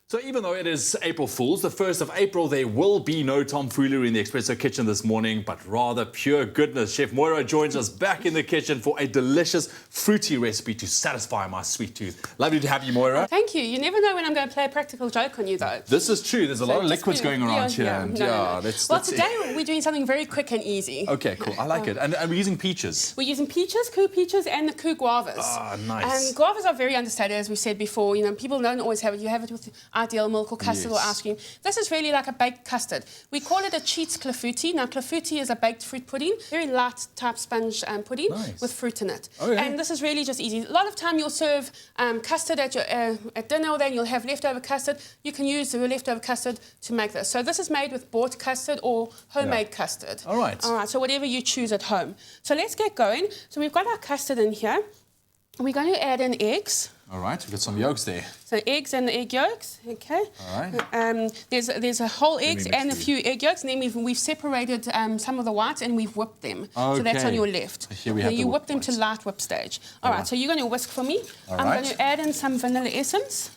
So even though it is April Fool's, the 1st of April, there will be no tomfoolery in the Expresso kitchen this morning, but rather pure goodness. Chef Moira joins us back in the kitchen for a delicious fruity recipe to satisfy my sweet tooth. Lovely to have you, Moira. Thank you. You never know when I'm going to play a practical joke on you, though. This is true. There's a lot of liquids going around here. No. Well, today we're doing something very quick and easy. Okay, cool. I like it. And we're using peaches. We're using peaches, Koo peaches, and the Koo Guavas. Ah, nice. And Guavas are very understated, as we said before. You know, people don't always have it. You have it with ideal milk or custard or ice cream. This is really like a baked custard. We call it a cheats clafouti. Now, clafouti is a baked fruit pudding, very light type sponge pudding with fruit in it. Okay. And this is really just easy. A lot of time you'll serve custard at your at dinner, or then you'll have leftover custard. You can use the leftover custard to make this. So this is made with bought custard or homemade custard. All right. All right. So whatever you choose at home. So let's get going. So we've got our custard in here. We're going to add in eggs. All right, we've got some yolks there. So eggs and egg yolks, okay. All right. There's a whole eggs and a few egg yolks, and then we've separated some of the whites and we've whipped them. Okay. So that's on your left. Here we have you the whip them whites. to light whip stage. All right. So you're going to whisk for me. All I'm right. going to add in some vanilla essence.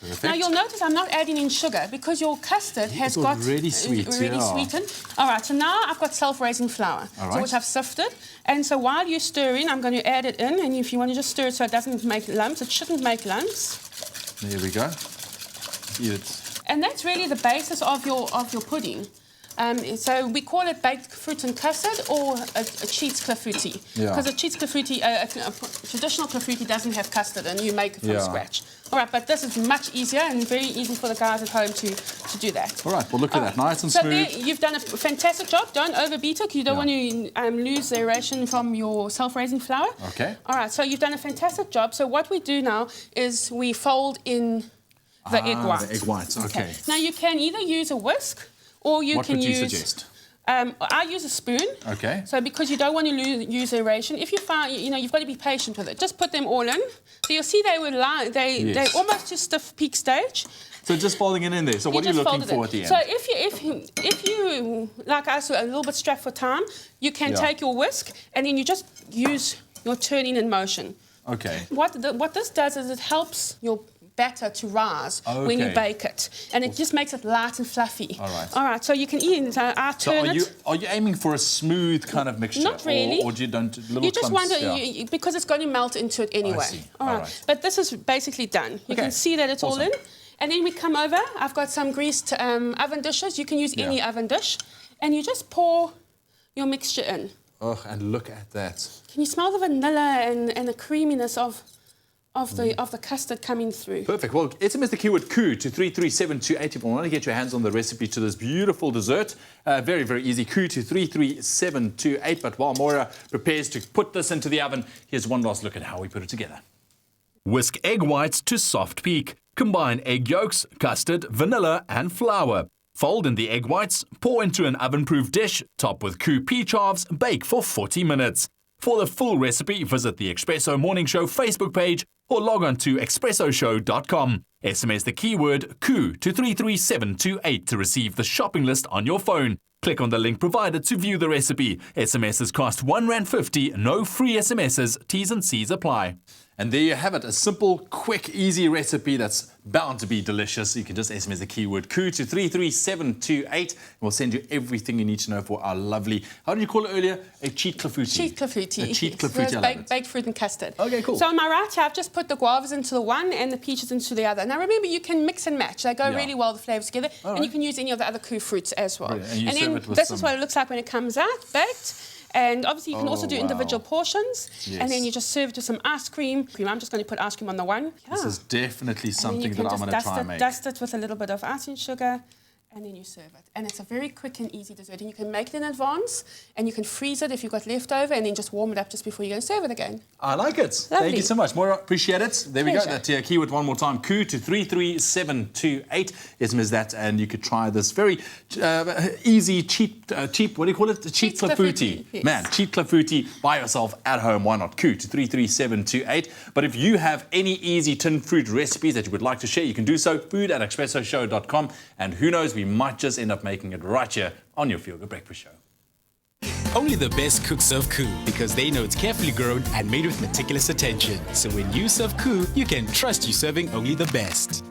Perfect. Now you'll notice I'm not adding in sugar because your custard has got already sweet, sweetened. All right, so now I've got self-raising flour, which I've sifted. And so while you're stirring, I'm going to add it in, and if you want to just stir it so it doesn't make lumps, it shouldn't make lumps. There we go. And that's really the basis of your pudding. So we call it baked fruit and custard, or a cheats clafouti. Because a cheats clafouti, a traditional clafouti doesn't have custard, and you make it from scratch. All right, but this is much easier and very easy for the guys at home to do that. All right, well, look at that, nice and smooth. So there, you've done a fantastic job. Don't overbeat it, because you don't want to lose the aeration from your self-raising flour. Okay. All right, so you've done a fantastic job. So what we do now is we fold in the egg whites. The egg whites, okay. Now, you can either use a whisk, or you can use... What would you suggest? I use a spoon. Okay. So because you don't want to use aeration, if you find, you've got to be patient with it. Just put them all in. So you'll see they're almost to stiff peak stage. So just folding it in there. So what are you looking for at the end? So if you like us, a little bit strapped for time, you can take your whisk and then you just use your turning in motion. Okay. What this does is it helps your batter to rise when you bake it, and it just makes it light and fluffy. All right. All right. So you can eat. So I turn it. Are you aiming for a smooth kind of mixture? Not really. Or do you don't? Little You just clumps, want because it's going to melt into it anyway. I see. All right. But this is basically done. You can see that it's all in. And then we come over. I've got some greased oven dishes. You can use any oven dish, and you just pour your mixture in. Oh, and look at that. Can you smell the vanilla and the creaminess of the custard coming through? Perfect. Well, SMS the keyword KOO to 33728 if you want to get your hands on the recipe to this beautiful dessert. Very, very easy. KOO to 33728. But while Moira prepares to put this into the oven, here's one last look at how we put it together. Whisk egg whites to soft peak. Combine egg yolks, custard, vanilla and flour. Fold in the egg whites, pour into an oven-proof dish, top with KOO peach halves, bake for 40 minutes. For the full recipe, visit the Expresso Morning Show Facebook page or log on to expressoshow.com. SMS the keyword KOO to 33728 to receive the shopping list on your phone. Click on the link provided to view the recipe. SMSs cost R1.50, no free SMSs, T's and C's apply. And there you have it, a simple, quick, easy recipe that's bound to be delicious. You can just SMS the keyword KOO to 33728. And we'll send you everything you need to know for our lovely, how did you call it earlier? A cheat clafouti. Cheat clafouti. A cheat clafouti, I love it. Baked fruit and custard. Okay, cool. So on my right here, I've just put the guavas into the one and the peaches into the other. Now remember, you can mix and match. They go really well, the flavours together. And you can use any of the other KOO fruits as well. And then this is what it looks like when it comes out, baked. And obviously you can also do individual portions. And then you just serve it with some ice cream. I'm just going to put ice cream on the one. This is definitely something that I'm going to try and make. Dust it with a little bit of icing sugar, and then you serve it. And it's a very quick and easy dessert. And you can make it in advance, and you can freeze it if you've got leftover, and then just warm it up just before you're going to serve it again. I like it. Lovely. Thank you so much, Moira. Appreciate it. There we go. Pleasure. That keyword one more time, KOO to 33728. SMS that, and you could try this very easy, cheap, what do you call it? Cheap clafouti. Yes. Man, cheap clafouti by yourself at home. Why not? KOO to 33728. But if you have any easy tin fruit recipes that you would like to share, you can do so. food@expressoshow.com. And who knows, we might just end up making it right here on your Feel Good Breakfast Show. Only the best cooks serve KOO because they know it's carefully grown and made with meticulous attention. So when you serve KOO, you can trust you're serving only the best.